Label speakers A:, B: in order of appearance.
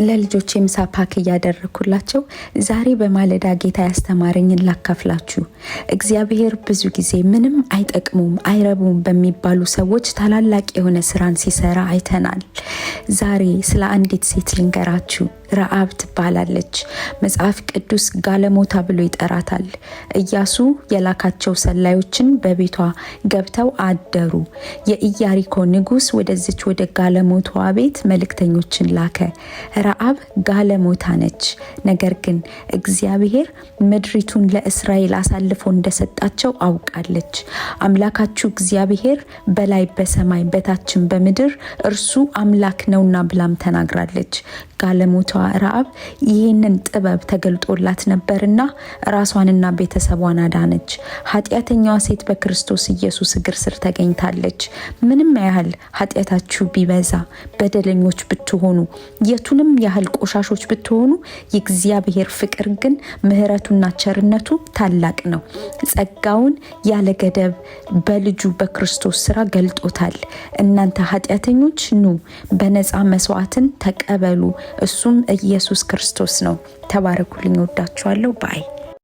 A: ለልጆቼ ምሳ ፓክ እያደረኩላቸው ዛሬ በማለዳ ጌታ ያስተማረኝን ላካፍላችሁ። እግዚአብሔር ብዙ ጊዜ ምንም አይጠቅሙም አይረቡም በሚባሉ ሰዎች ታላላቅ የሆነ ስራን ሲሰራ አይተናል። ዛሬ ስለ አንዲት ሴት ልንገራችሁ። ረአብ ትባላለች። መጽሐፍ ቅዱስ ጋለሞታ ብሎ ይጠራታል። ኢያሱ የላካቸው ሰላዮችን በቤቷ ገብተው አደሩ። የኢያሪኮ ንጉስ ወደዚች ወደ ጋለሞታዋ ቤት መልእክተኞችን ላከ። ረአብ ጋለሞታ ነች። ነገር ግን እግዚአብሔር ምድሪቱን ለእስራኤል አሳልፎ እንደሰጣቸው አውቃለች። አምላካችሁ እግዚአብሔር በላይ በሰማይ በታችን በምድር እርሱ አምላክ ነውና ብላም ተናግራለች። ጋለሞታዋ ረአብ ይህንን ጥበብ ተገልጦላት ነበርና ራሷንና ቤተሰቧን አዳነች። ኃጢአተኛዋ ሴት በክርስቶስ ኢየሱስ እግር ስር ተገኝታለች። ምንም ያህል ኃጢአታችሁ ቢበዛ፣ በደለኞች ብትሆኑ፣ የቱንም ያህል ቆሻሾች ብትሆኑ፣ የእግዚአብሔር ፍቅር ግን ምሕረቱና ቸርነቱ ታላቅ ነው። ጸጋውን ያለ ገደብ በልጁ በክርስቶስ ስራ ገልጦታል። እናንተ ኃጢአተኞች ኑ በነፃ መስዋዕትን ተቀበሉ፣ እሱም ኢየሱስ ክርስቶስ ነው። ተባረኩልኝ። ወዳችኋለሁ። ባይ